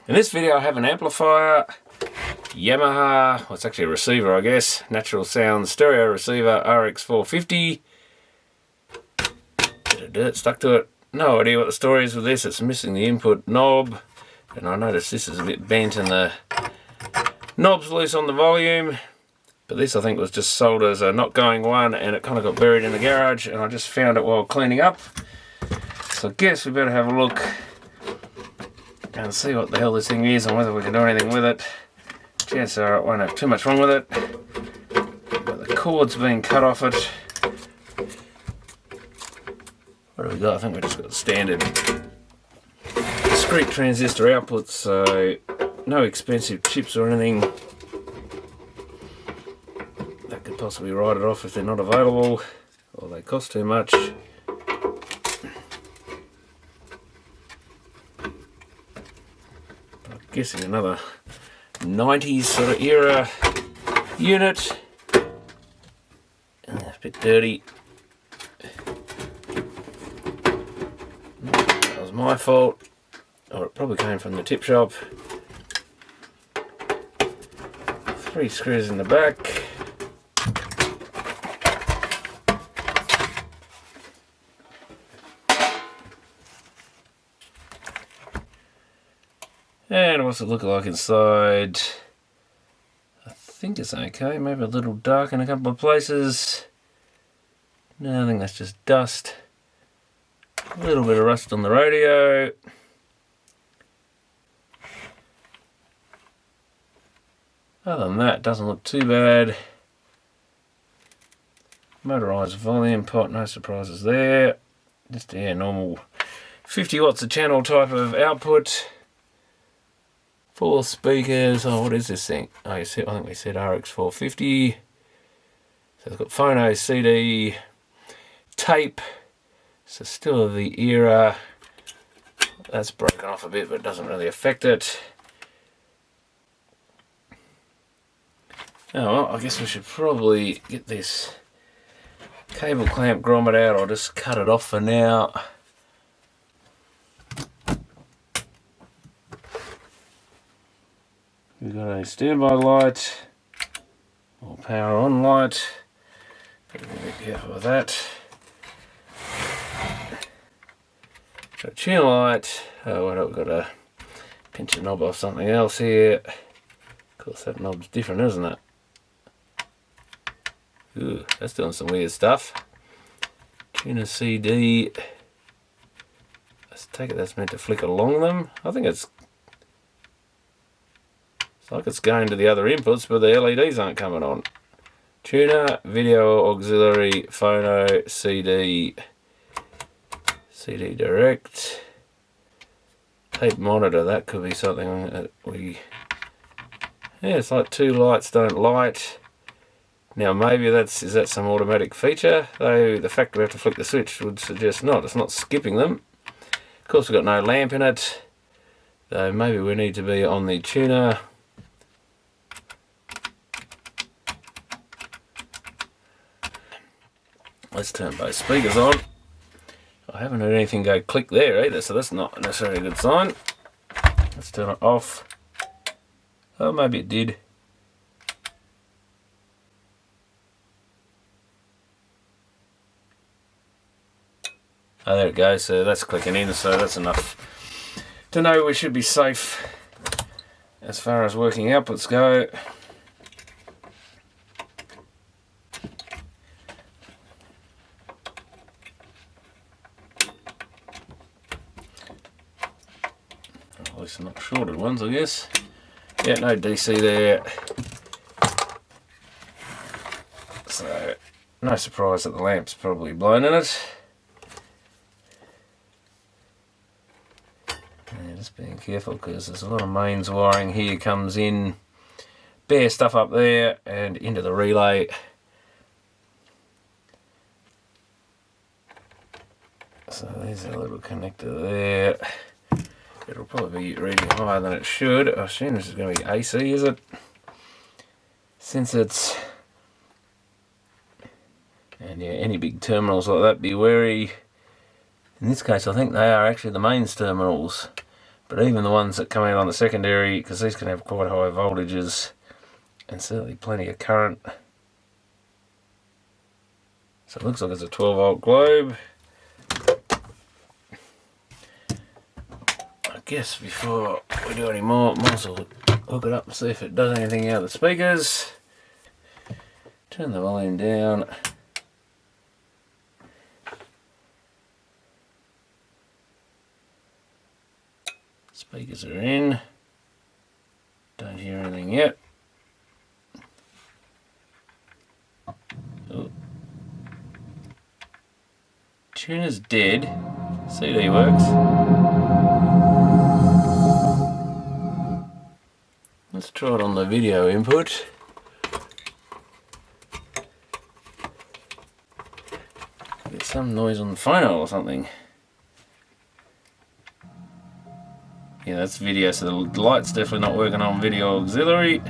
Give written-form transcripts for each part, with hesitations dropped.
In this video I have an amplifier, Yamaha, well, it's actually a receiver I guess, natural sound stereo receiver RX-450. Bit of dirt stuck to it. No idea what the story is with this. It's missing the input knob, and I noticed this is a bit bent and the knob's loose on the volume. But this I think was just sold as a not going one, and it kind of got buried in the garage, and I just found it while cleaning up. So I guess we better have a look and see what the hell this thing is and whether we can do anything with it. Chances are it won't have too much wrong with it. But the cord's been cut off it. What do we got? I think we just got standard discrete transistor outputs, so no expensive chips or anything that could possibly write it off if they're not available or they cost too much. I'm guessing another 90s sort of era unit. It's a bit dirty. That was my fault, or it probably came from the tip shop. 3 screws in the back. And what's it look like inside? I think it's okay, maybe a little dark in a couple of places. No, I think that's just dust. A little bit of rust on the radio. Other than that, doesn't look too bad. Motorized volume pot, no surprises there. Just normal 50 watts a channel type of output. 4 speakers. Oh, what is this thing? Oh, I think we said RX-450. So it's got phono, CD, tape. So still of the era. That's broken off a bit, but it doesn't really affect it. Oh, well, I guess we should probably get this cable clamp grommet out. I'll just cut it off for now. We've got a standby light, or power on light. Better be a bit careful with that. Got a tune light. Oh, we've got to pinch a knob off something else here. Of course, that knob's different, isn't it? Ooh, that's doing some weird stuff. Tune a CD. Let's take it that's meant to flick along them. I think it's like it's going to the other inputs, but the LEDs aren't coming on. Tuner, video auxiliary, phono, CD, CD direct, tape monitor. That could be something that we. Yeah, it's like 2 lights don't light. Now maybe is that some automatic feature? Though the fact we have to flick the switch would suggest not. It's not skipping them. Of course, we've got no lamp in it. Though maybe we need to be on the tuner. Let's turn both speakers on. I haven't heard anything go click there either, so that's not necessarily a good sign. Let's turn it off. Oh, maybe it did. Oh, there it goes. So that's clicking in, so that's enough to know we should be safe as far as working outputs go. At least not shorted ones, I guess. Yeah, no DC there. So, no surprise that the lamp's probably blown in it. Yeah, just being careful because there's a lot of mains wiring here comes in. Bare stuff up there and into the relay. So there's a little connector there. It'll probably be reading higher than it should. I assume this is going to be AC, is it? Since it's... And yeah, any big terminals like that, be wary. In this case, I think they are actually the mains terminals. But even the ones that come out on the secondary, because these can have quite high voltages and certainly plenty of current. So it looks like it's a 12 volt globe. I guess before we do any more, might as well hook it up and see if it does anything out of the speakers. Turn the volume down. Speakers are in. Don't hear anything yet. Oh. Tuner's dead. CD works. Let's try it on the video input. Get some noise on the phono or something. Yeah, that's video, so the light's definitely not working on video auxiliary.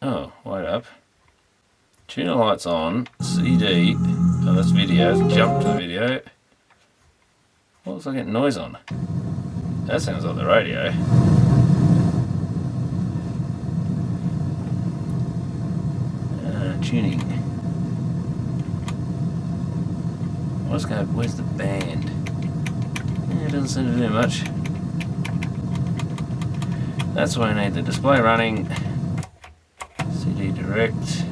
Oh, wait up. Tuner light's on, CD, oh that's video, let's jump to the video. What was I getting noise on? That sounds like the radio. Tuning. Let's go, where's the band? Yeah, it doesn't seem to do much. That's why I need the display running. CD direct.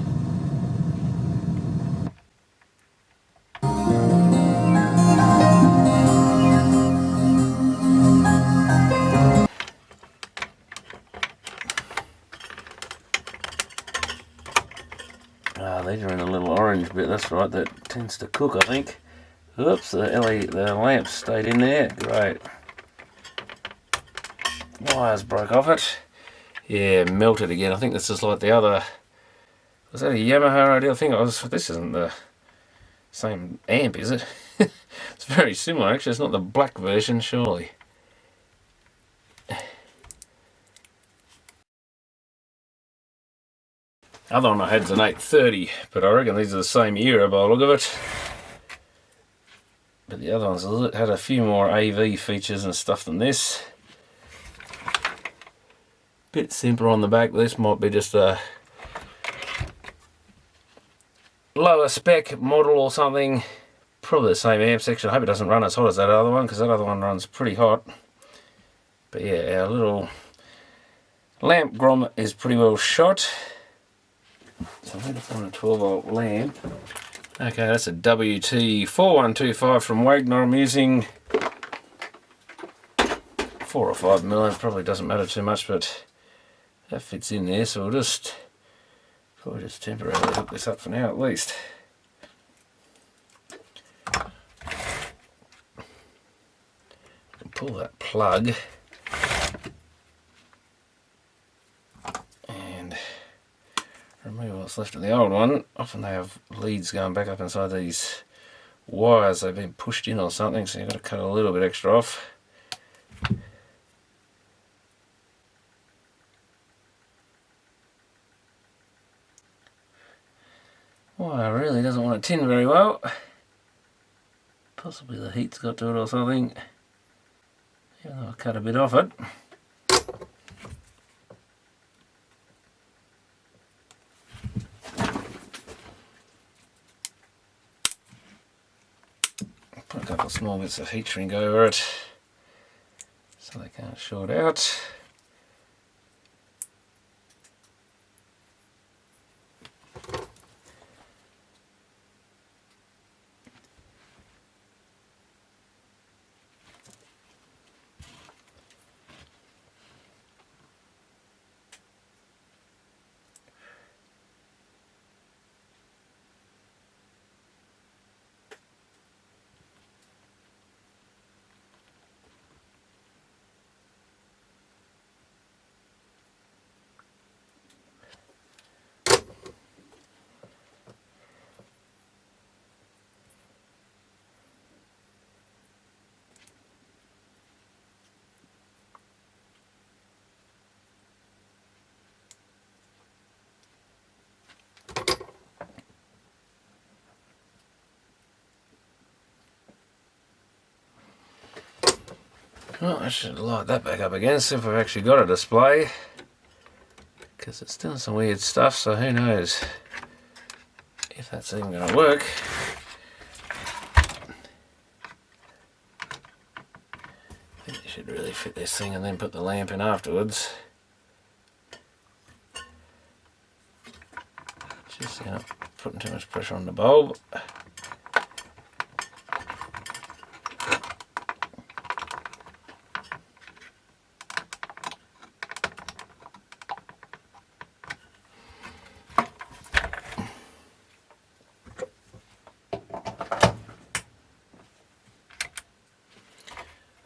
These are in the little orange bit, that's right, that tends to cook, I think. Oops, the lamps stayed in there, great. Wires broke off it. Yeah, melted again. I think this is like the other, was that a Yamaha radio? I think this isn't the same amp, is it? It's very similar, actually. It's not the black version, surely. Other one I had is an 830, but I reckon these are the same era by the look of it. But the other ones had a few more AV features and stuff than this. Bit simpler on the back. This might be just a lower spec model or something. Probably the same amp section. I hope it doesn't run as hot as that other one, because that other one runs pretty hot. But yeah, our little lamp grommet is pretty well shot. So I'm going to find a 12 volt lamp. Okay, that's a WT4125 from Wagner. I'm using 4 or 5 mm, probably doesn't matter too much, but that fits in there, so we'll probably just temporarily hook this up for now at least. Pull that plug and remove what's left of the old one. Often they have leads going back up inside these wires. They've been pushed in or something, so you've got to cut a little bit extra off. Wire really doesn't want to tin very well. Possibly the heat's got to it or something. Yeah, I'll cut a bit off it. Put a couple of small bits of heat shrink over it so they can't short out. Well, I should light that back up again, see if I've actually got a display. Because it's doing some weird stuff, so who knows if that's even going to work. I think you should really fit this thing and then put the lamp in afterwards. Just putting too much pressure on the bulb.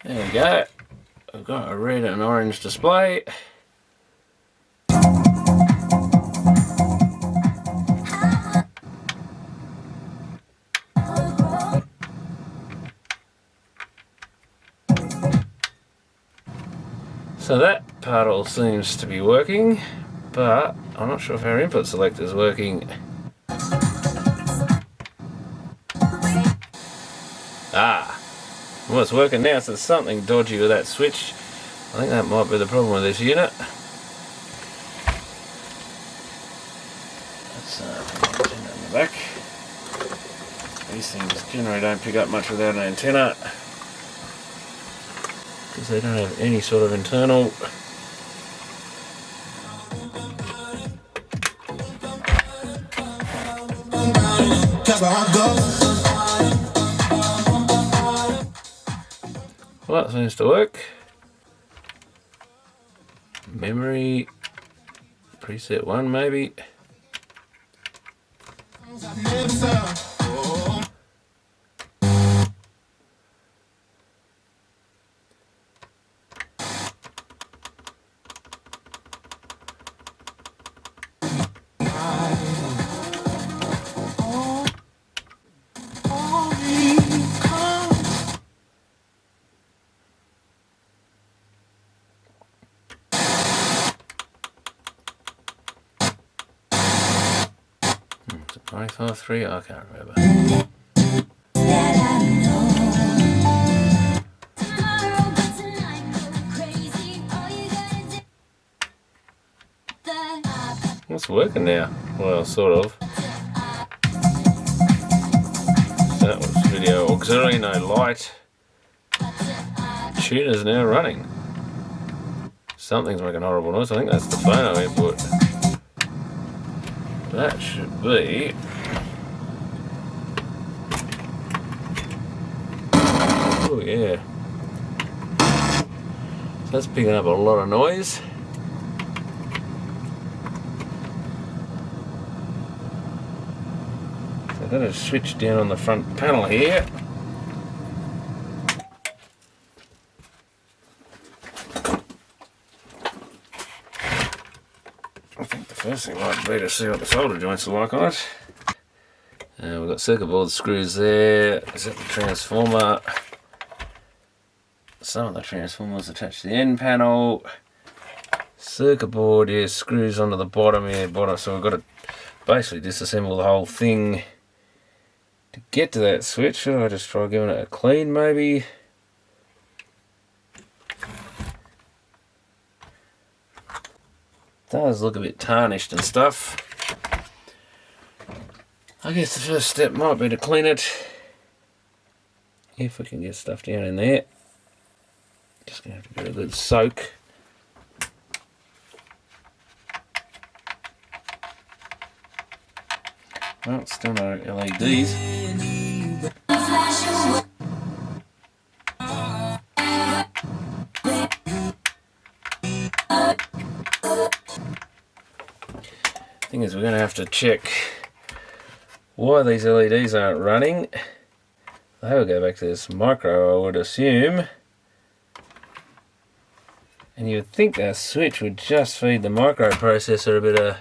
There we go. I've got a red and orange display. So that part all seems to be working, but I'm not sure if our input selector is working. Well, it's working now, so there's something dodgy with that switch. I think that might be the problem with this unit. Let's put the antenna on the back. These things generally don't pick up much without an antenna, because they don't have any sort of internal. Well, that seems to work. Memory, preset 1 maybe. Is it 553? I can't remember. It's working now. Well, sort of. That was video auxiliary, no light. Tuner's now running. Something's making horrible noise. I think that's the phono input. That should be. Oh yeah. So that's picking up a lot of noise. So that is switched down on the front panel here. I think the first thing might be to see what the solder joints are like on it. We've got circuit board screws there. Is that the transformer? Some of the transformers attached to the end panel. Circuit board, yeah, screws onto the bottom here, so we've got to basically disassemble the whole thing to get to that switch. Should I just try giving it a clean maybe? It does look a bit tarnished and stuff. I guess the first step might be to clean it, if we can get stuff down in there. Just going to have to get a good soak. Well, still no LEDs. Thing is, we're going to have to check why these LEDs aren't running. They will go back to this micro, I would assume. And you would think that switch would just feed the microprocessor a bit of...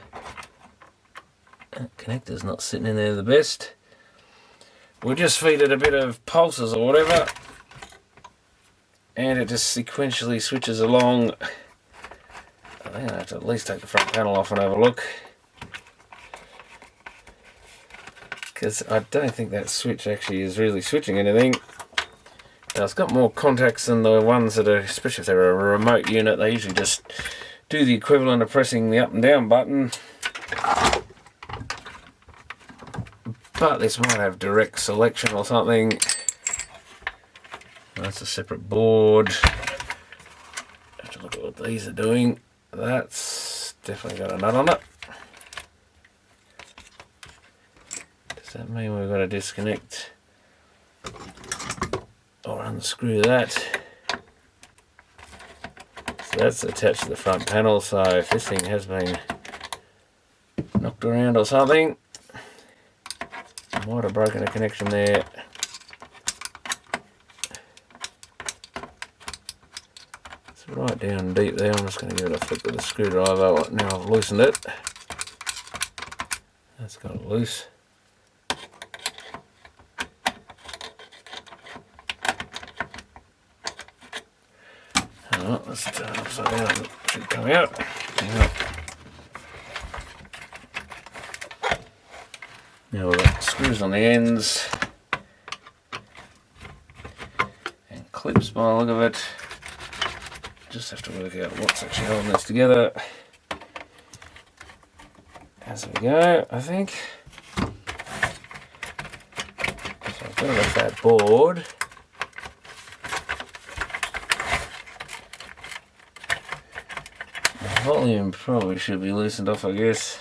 That connector's not sitting in there the best. We'll just feed it a bit of pulses or whatever. And it just sequentially switches along. I think I have to at least take the front panel off and have a look. Because I don't think that switch actually is really switching anything. Now it's got more contacts than the ones that are, especially if they're a remote unit, they usually just do the equivalent of pressing the up and down button. But this might have direct selection or something. That's a separate board. Have to look at what these are doing. That's definitely got a nut on it. Does that mean we've got to disconnect or unscrew that? So that's attached to the front panel, so if this thing has been knocked around or something, I might have broken a connection there. It's right down deep there. I'm just going to give it a flick with the screwdriver. Now I've loosened it. That's got it loose. Alright, let's turn it upside down. It should come out. Now we've got screws on the ends and clips by the look of it. Just have to work out what's actually holding this together as we go, I think. So I've got to lift that board. The volume probably should be loosened off, I guess.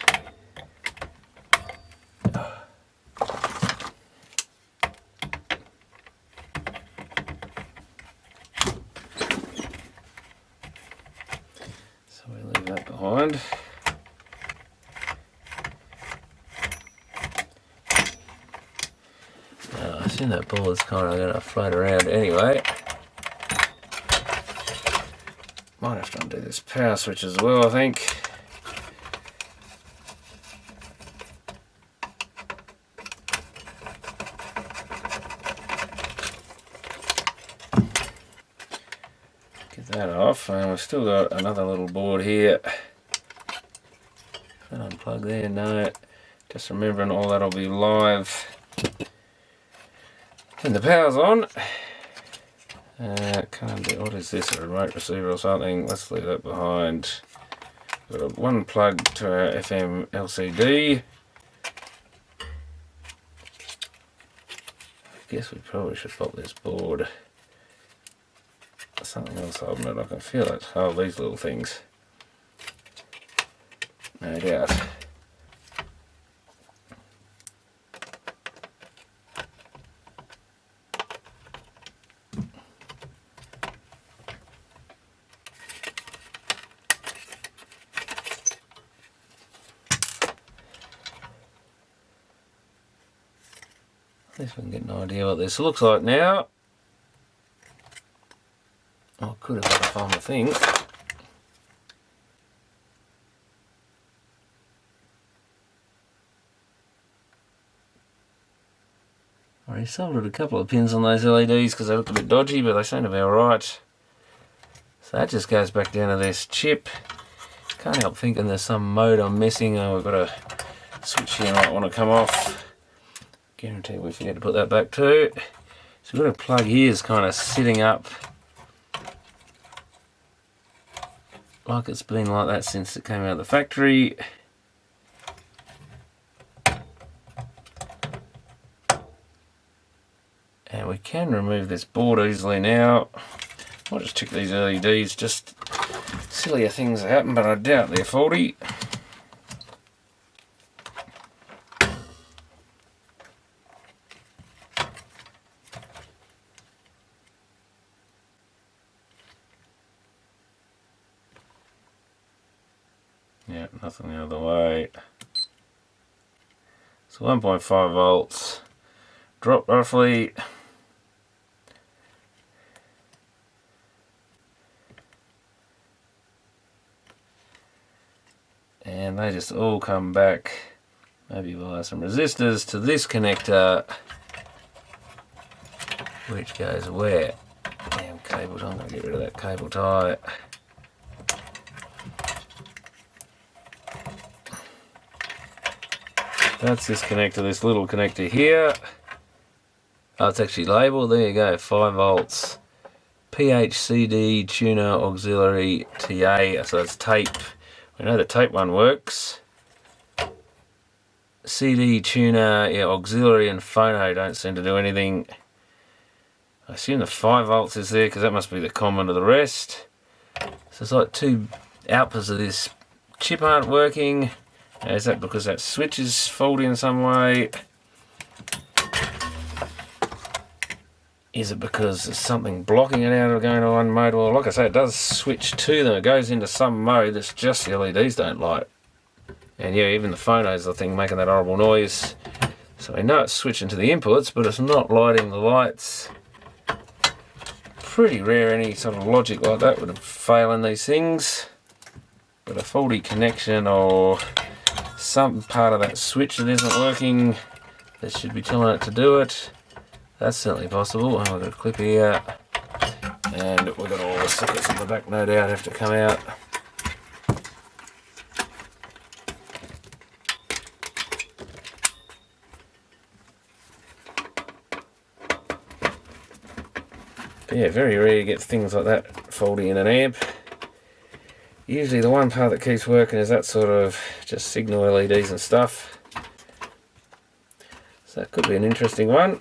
So we leave that behind. I assume that board's kind of going to float around anyway. Might have to undo this power switch as well, I think. Get that off, and we've still got another little board here. Can unplug there? No. Just remembering all that'll be live when the power's on. Can't do, what is this, a remote receiver or something? Let's leave that behind. We've got one plug to our FM LCD. I guess we probably should pop this board. Something else holding it, I can feel it. Oh, these little things. No doubt. At least we can get an idea what this looks like now. I could have got it on the thing. I already soldered a couple of pins on those LEDs because they look a bit dodgy, but they seem to be alright. So that just goes back down to this chip. Can't help thinking there's some mode I'm missing. We've got a switch here might want to come off. Guarantee we forget to put that back too. So we've got a plug here is kind of sitting up like it's been like that since it came out of the factory. And we can remove this board easily now. I'll just check these LEDs, just sillier things happen, but I doubt they're faulty. Yeah, nothing the other way. So 1.5 volts, drop roughly. And they just all come back, maybe via some resistors, to this connector, which goes where? Damn cable tie, I'm going to get rid of that cable tie. That's this connector, this little connector here. Oh, it's actually labelled. There you go. 5 volts. PHCD tuner auxiliary TA. So it's tape. We know the tape one works. CD tuner, yeah, auxiliary and phono don't seem to do anything. I assume the 5 volts is there because that must be the common to the rest. So it's like 2 outputs of this chip aren't working. Is that because that switch is faulty in some way? Is it because there's something blocking it out of going to one mode? Well, like I say, it does switch to them. It goes into some mode that's just the LEDs don't light. And yeah, even the phono's the thing making that horrible noise. So we know it's switching to the inputs, but it's not lighting the lights. Pretty rare any sort of logic like that would fail in these things. But a faulty connection or some part of that switch that isn't working that should be telling it to do it. That's certainly possible. Oh, we've got a clip here. And we've got all the sockets in the back, no doubt, have to come out. But yeah, very rare you get things like that faulty in an amp. Usually the one part that keeps working is that sort of just signal LEDs and stuff. So that could be an interesting one.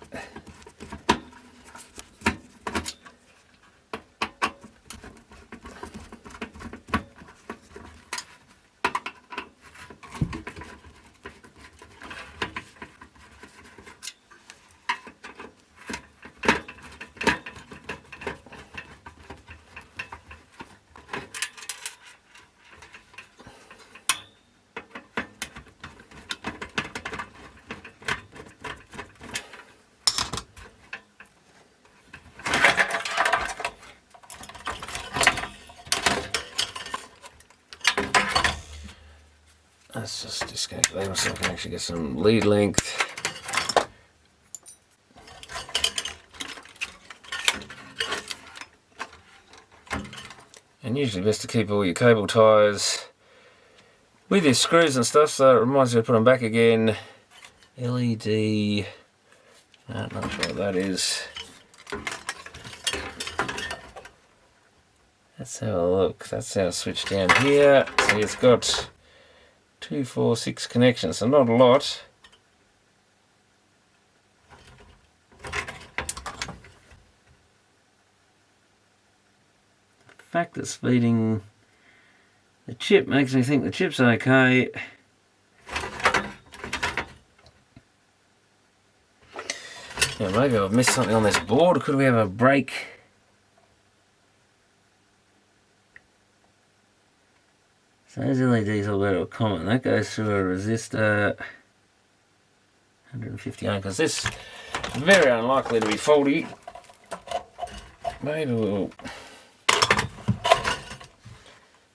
Let's just disconnect them so I can actually get some lead length. And usually best to keep all your cable ties with your screws and stuff, so it reminds you to put them back again. LED, not sure what that is. Let's have a look. That's our switch down here. So it's got 2, 4, 6 connections, so not a lot. The fact it's feeding the chip makes me think the chip's okay. Yeah, maybe I've missed something on this board. Could we have a break? So those LEDs all go to a common. That goes through a resistor, 150 ohm, because this is very unlikely to be faulty. Maybe we'll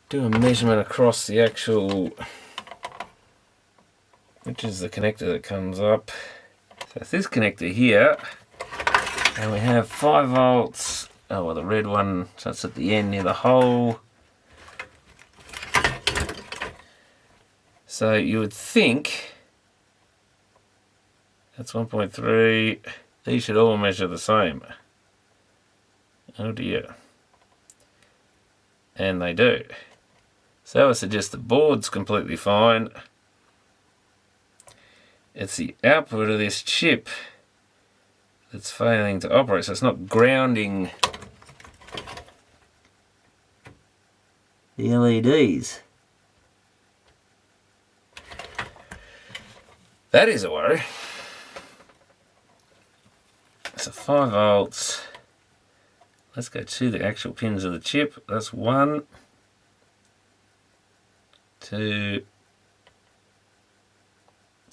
do a measurement across the actual, which is the connector that comes up. So it's this connector here, and we have 5 volts. Oh, well, the red one, so it's at the end near the hole. So you would think that's 1.3. These should all measure the same. Oh dear. And they do. So I would suggest the board's completely fine. It's the output of this chip that's failing to operate, so it's not grounding the LEDs. That is a worry. So 5 volts. Let's go to the actual pins of the chip. That's 1, 2,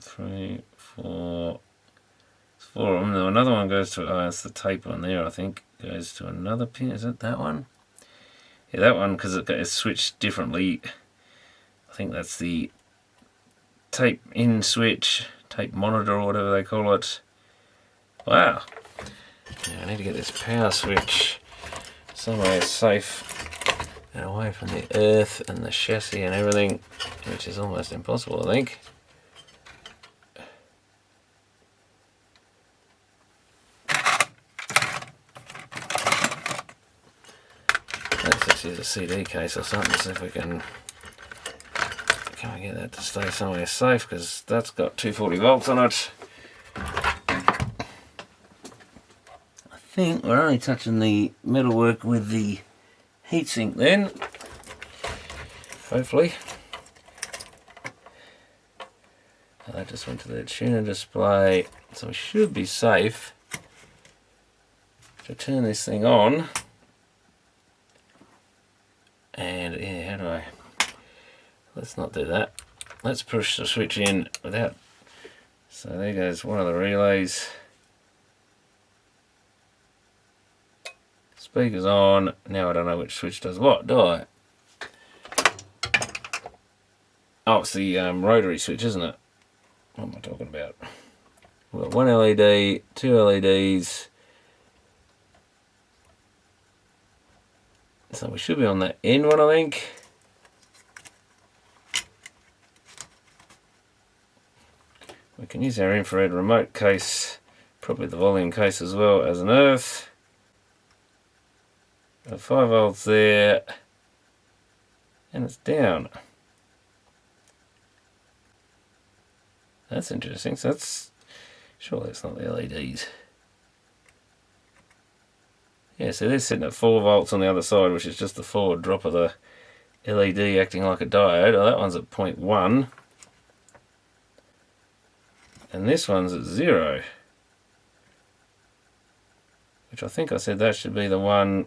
3, 4. It's 4 of them. Now another one goes to, oh, it's the tape one there, I think. Goes to another pin. Is it that one? Yeah, that one, because it's switched differently. I think that's the tape in switch, tape monitor or whatever they call it. Wow. Now I need to get this power switch somewhere safe and away from the earth and the chassis and everything, which is almost impossible, I think. just use a CD case or something, see if we can I get that to stay somewhere safe, because that's got 240 volts on it. I think we're only touching the metalwork with the heatsink then, hopefully. That just went to the tuner display, so we should be safe to turn this thing on. And yeah, how do I? Let's not do that. Let's push the switch in without. So there goes one of the relays. Speaker's on. Now I don't know which switch does what, do I? Oh, it's the rotary switch, isn't it? What am I talking about? We've got one LED, two LEDs. So we should be on that end one, I think. We can use our infrared remote case, probably the volume case as well, as an earth. 5 volts there, and it's down. That's interesting. So that's, surely it's not the LEDs. Yeah, so they're sitting at 4 volts on the other side, which is just the forward drop of the LED acting like a diode. Oh, that one's at 0.1. And this one's at 0. Which I think I said that should be the one.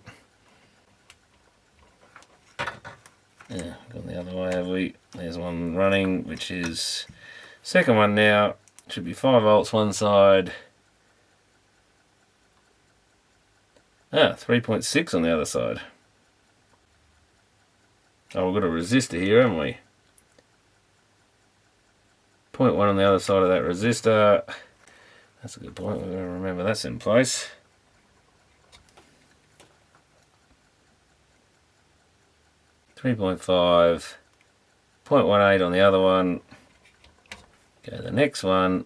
Yeah, gone the other way, have we? There's one running, which is second one now. Should be 5 volts one side. 3.6 on the other side. Oh, we've got a resistor here, haven't we? 0.1 on the other side of that resistor. That's a good point. We've got to remember that's in place. .5, 0.18 on the other one. Go to the next one.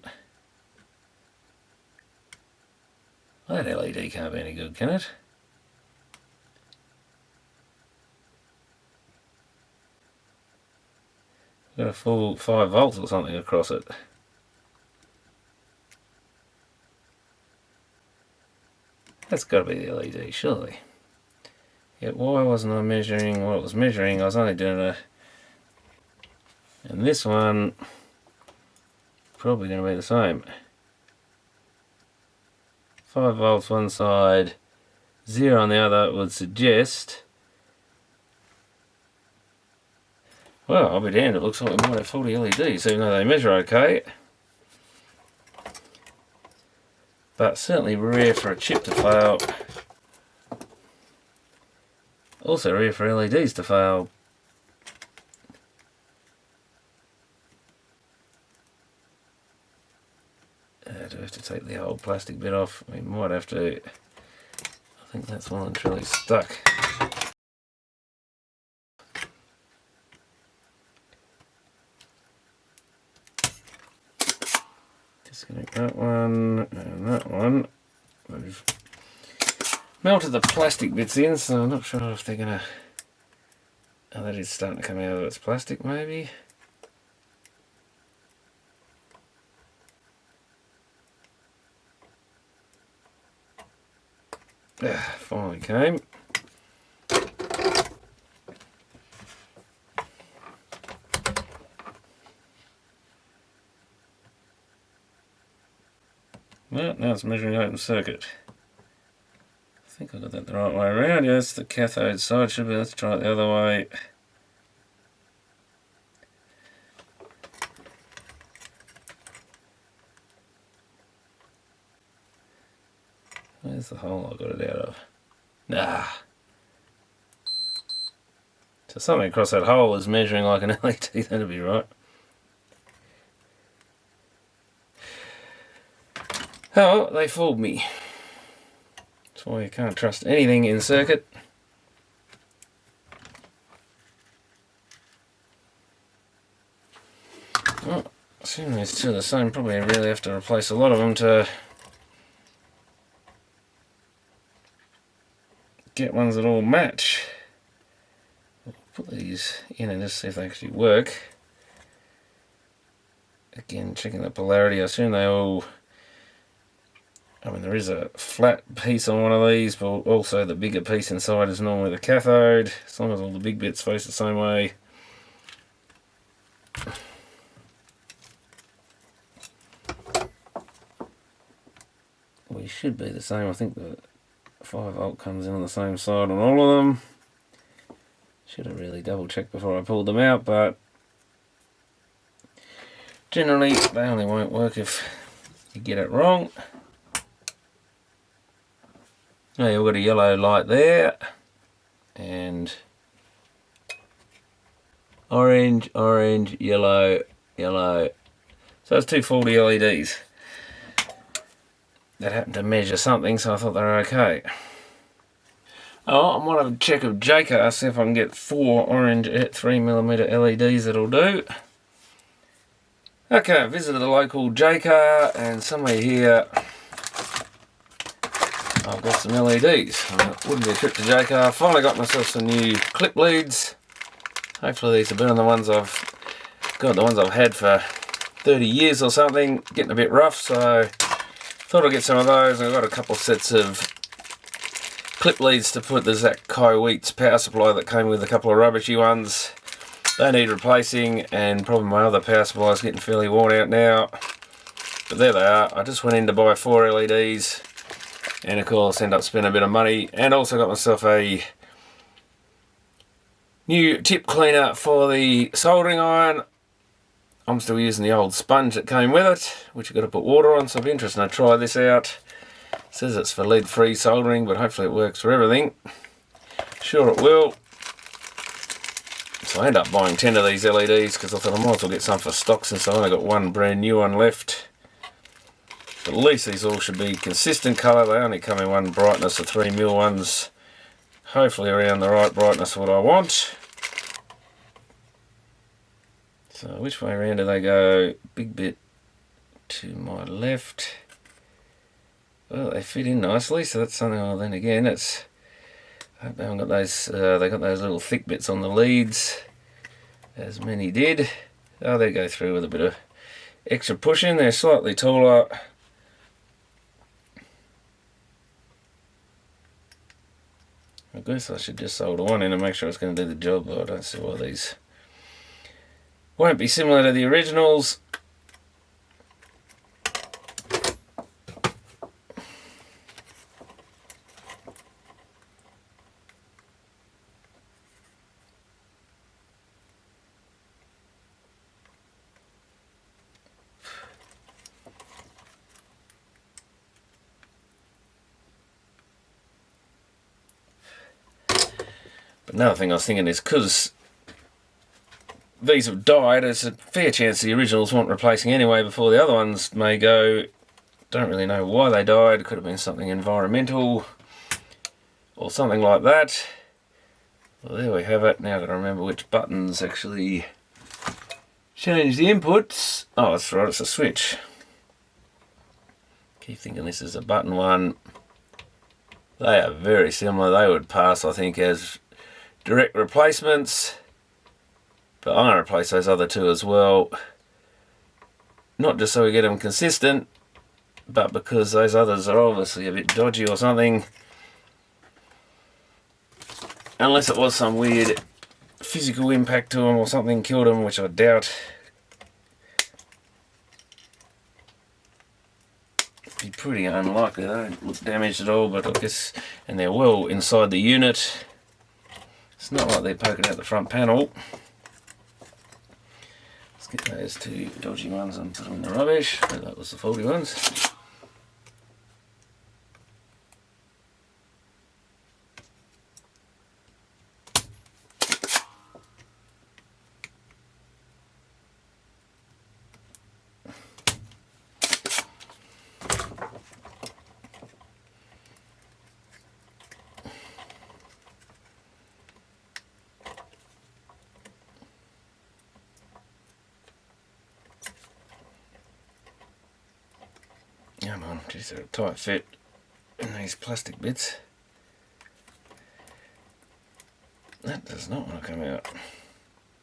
Well, that LED can't be any good, can it? Got a full 5 volts or something across it. That's got to be the LED, surely. Yet why wasn't I measuring what it was measuring? I was only doing a... And this one, probably going to be the same. 5 volts one side, 0 on the other would suggest... Well, I'll be damned, it looks like we might have 40 LEDs, even though they measure okay. But certainly rare for a chip to fail. Also rare for LEDs to fail. Do we have to take the old plastic bit off? We might have to. I think that's well and truly stuck. Disconnect that one and that one. We've melted the plastic bits in, so I'm not sure if they're gonna... Oh, that is starting to come out of its plastic, maybe. Finally came. Well, now it's measuring open circuit. I think I got that the right way around. Yes, the cathode side should be. Let's try it the other way. Where's the hole I got it out of? Nah. So something across that hole is measuring like an LED, that'd be right. Oh, they fooled me. That's why you can't trust anything in circuit. Well, assuming these two are the same, probably really have to replace a lot of them to get ones that all match. put these in and just see if they actually work. Again, checking the polarity. I assume they all... I mean, there is a flat piece on one of these, but also the bigger piece inside is normally the cathode, as long as all the big bits face the same way. We should be the same. I think the 5V comes in on the same side on all of them. Should have really double checked before I pulled them out, but generally they only won't work if you get it wrong. Now you've got a yellow light there, and orange, orange, yellow, yellow. So it's two faulty LEDs. That happened to measure something, so I thought they were okay. Oh, I might have a check of JCar, see if I can get 4 orange at 3mm LEDs that'll do. Okay, I visited the local JCar, and somewhere here I've got some LEDs. Wouldn't be a trip to JCar. I finally got myself some new clip leads. Hopefully these are better than the ones I've had for 30 years or something. Getting a bit rough, so thought I'd get some of those. I've got a couple of sets of clip leads to put the Zach Kai Wheats power supply that came with a couple of rubbishy ones. They need replacing, and probably my other power supply is getting fairly worn out now. But there they are. I just went in to buy 4 LEDs, and of course ended up spending a bit of money, and also got myself a new tip cleaner for the soldering iron. I'm still using the old sponge that came with it, which you've got to put water on, so it'll be interesting to try this out. It says it's for lead-free soldering, but hopefully it works for everything. Sure it will. So I ended up buying 10 of these LEDs because I thought I might as well get some for stock since I only got one brand new one left. But at least these all should be consistent colour. They only come in one brightness, the 3mm ones. Hopefully around the right brightness of what I want. So which way around do they go? Big bit to my left. Well, they fit in nicely, so that's something. Well, then again, it's... I hope they haven't got those. They got those little thick bits on the leads, as many did. Oh, they go through with a bit of extra pushing. They're slightly taller. I guess I should just solder one in and make sure it's going to do the job, but I don't see why these won't be similar to the originals. But another thing I was thinking is, because these have died, there's a fair chance the originals want replacing anyway before the other ones may go. Don't really know why they died. Could have been something environmental or something like that. Well, there we have it. Now I've got to remember which buttons actually change the inputs. Oh, that's right, it's a switch. Keep thinking this is a button one. They are very similar. They would pass, I think, as direct replacements. But I'm going to replace those other two as well. Not just so we get them consistent, but because those others are obviously a bit dodgy or something. Unless it was some weird physical impact to them or something killed them, which I doubt. It'd be pretty unlikely. They don't look damaged at all, but I guess, and they're well inside the unit. It's not like they're poking out the front panel. Let's get those two dodgy ones and put them in the rubbish. Oh, that was the faulty ones. Come on, geez, they're a tight fit in these plastic bits. That does not want to come out.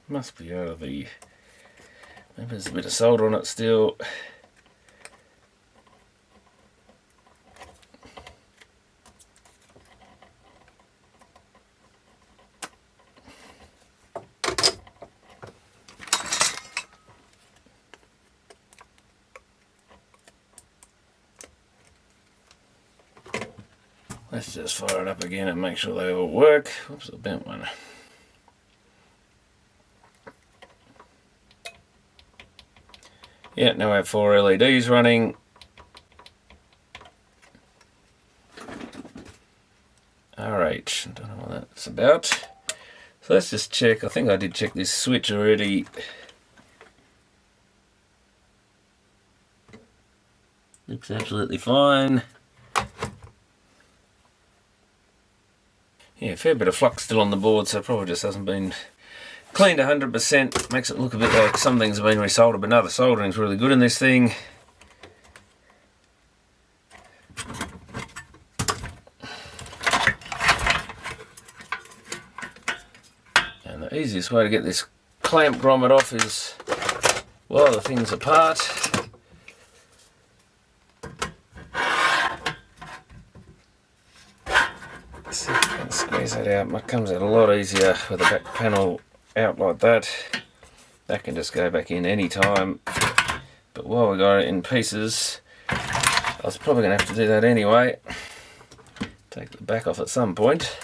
Must be out of the... Maybe there's a bit of solder on it still. Let's just fire it up again and make sure they all work. Whoops, I bent one. Yeah, now we have 4 LEDs running. RH, don't know what that's about. So let's just check. I think I did check this switch already. Looks absolutely fine. Yeah, a fair bit of flux still on the board, so it probably just hasn't been cleaned 100%. Makes it look a bit like some things have been resoldered, but no, the soldering's really good in this thing. And the easiest way to get this clamp grommet off is while the thing's apart. See if I can squeeze that out. It comes out a lot easier with the back panel out like that. That can just go back in any time. But while we got it in pieces, I was probably going to have to do that anyway. Take the back off at some point.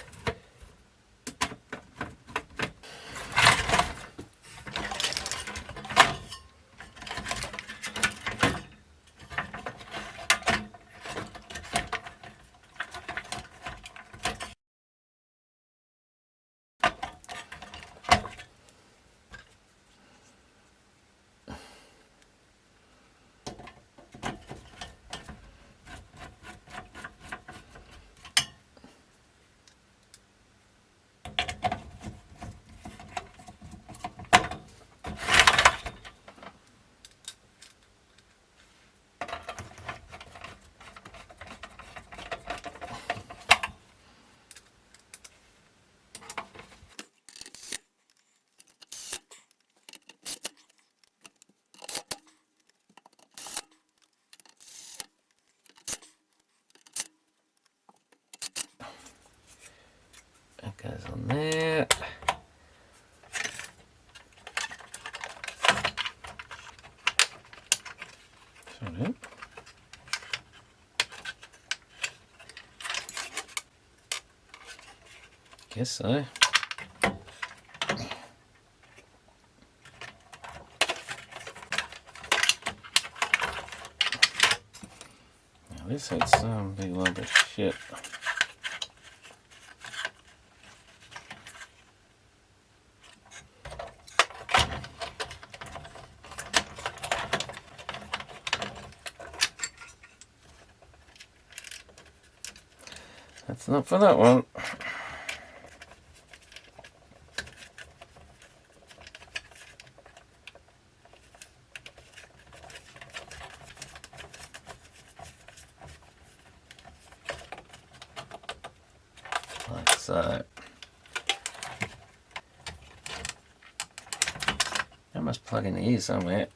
That goes on there. Sorry. Guess so. Now this had some big lump of shit. That's not for that one. Like so. I must plug in here somewhere.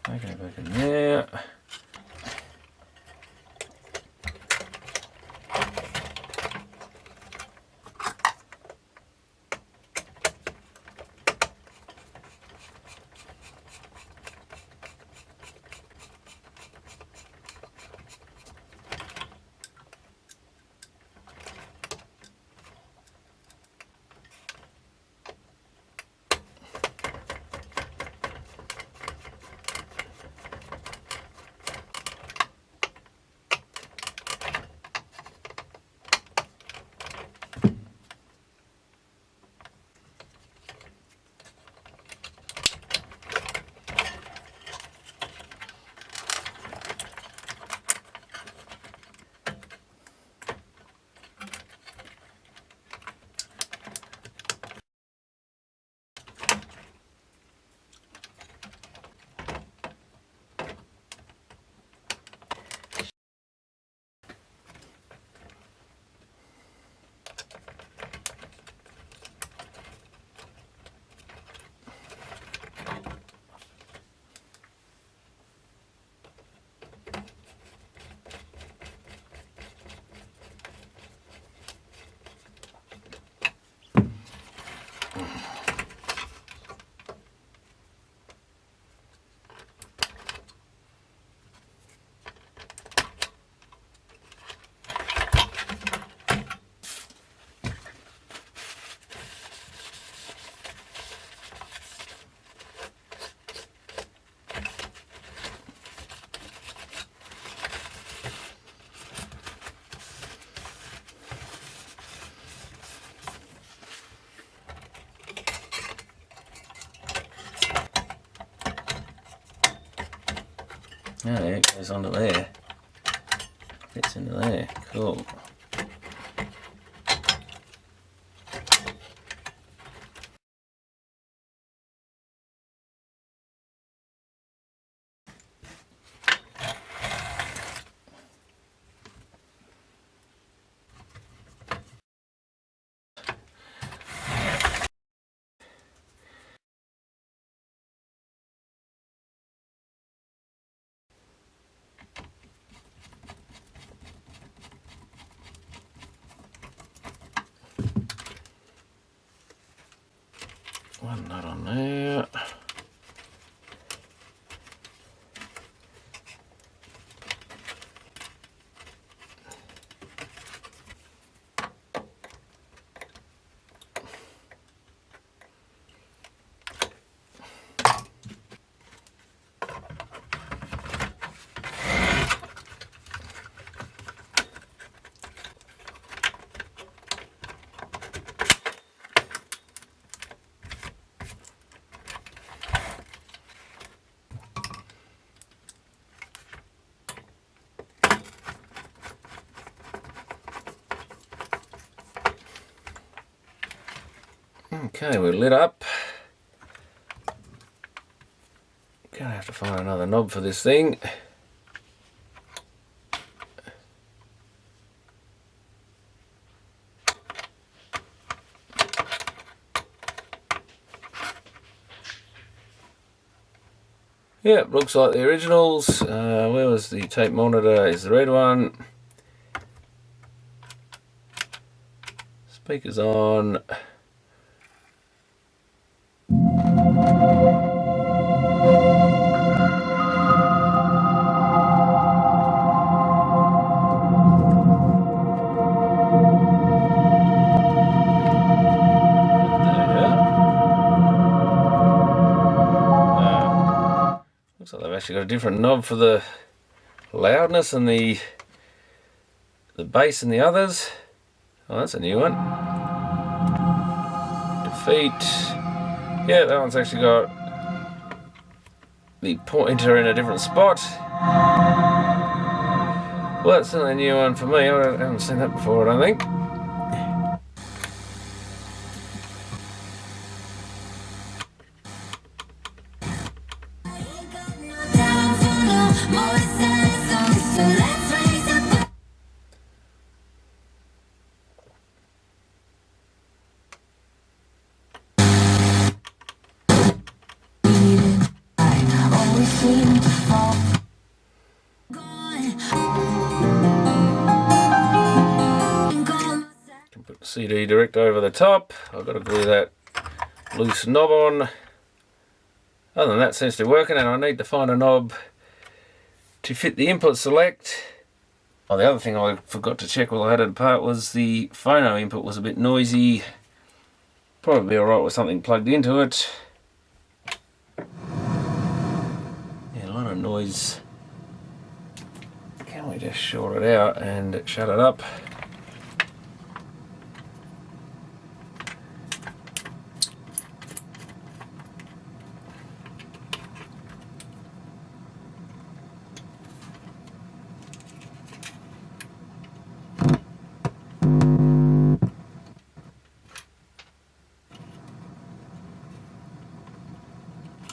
Okay, back in there. Oh yeah, it goes onto there. Fits into there. Cool. One nut on there. Okay, we're lit up. Gonna have to find another knob for this thing. Yep, looks like the originals. Where was the tape monitor? Is the red one. Speakers on. Looks like they've actually got a different knob for the loudness and the bass and the others. Oh, that's a new one. Defeat. Yeah, that one's actually got the pointer in a different spot. Well, that's certainly a new one for me. I haven't seen that before, I don't think. Can put the CD direct over the top. I've got to glue that loose knob on. Other than that, it seems to be working, and I need to find a knob to fit the input select. Oh, the other thing I forgot to check while I had it apart was the phono input was a bit noisy. Probably be alright with something plugged into it. Yeah, a lot of noise. Can we just short it out and shut it up?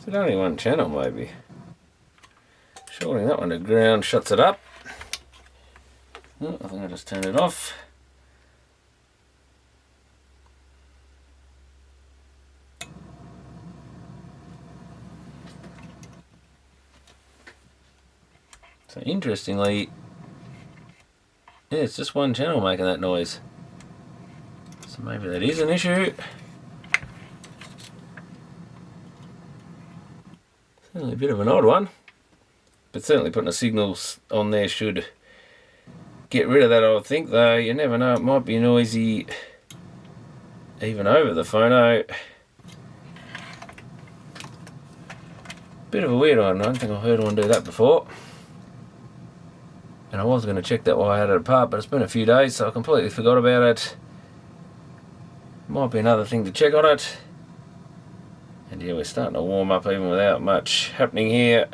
Is it only one channel maybe? Shorting that one to ground shuts it up. Oh, I think I just turned it off. So interestingly, yeah, it's just one channel making that noise. So maybe that is an issue. Certainly a bit of an odd one. But certainly putting a signal on there should get rid of that, I would think, though you never know, it might be noisy even over the phono. Bit of a weird one, I don't think I've heard one do that before. And I was going to check that while I had it apart, but it's been a few days, so I completely forgot about it. Might be another thing to check on it. And yeah, we're starting to warm up even without much happening here.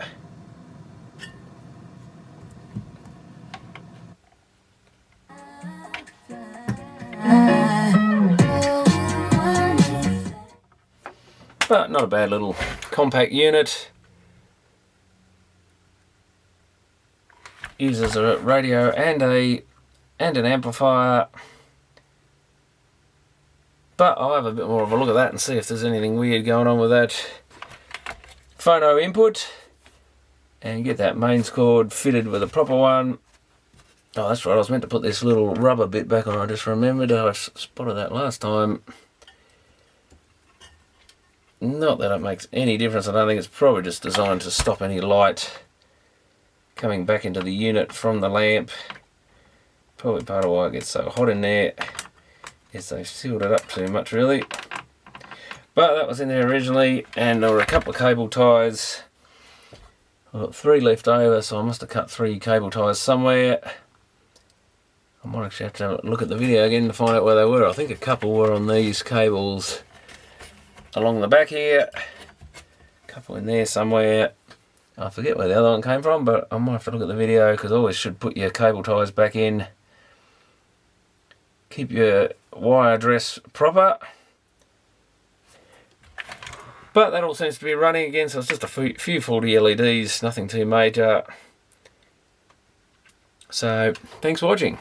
but not a bad little compact unit. Uses a radio and an amplifier. But I'll have a bit more of a look at that and see if there's anything weird going on with that phono input, and get that mains cord fitted with a proper one. Oh, that's right, I was meant to put this little rubber bit back on. I just remembered, I spotted that last time. Not that it makes any difference. I don't think it's probably just designed to stop any light coming back into the unit from the lamp. Probably part of why it gets so hot in there is they've sealed it up too much, really. But that was in there originally, and there were a couple of cable ties. I've got 3 left over, so I must have cut 3 cable ties somewhere. I might actually have to have a look at the video again to find out where they were. I think a couple were on these cables along the back here. A couple in there somewhere. I forget where the other one came from, but I might have to look at the video, because always should put your cable ties back in. Keep your wire address proper. But that all seems to be running again, so it's just a few faulty LEDs, nothing too major. So, thanks for watching.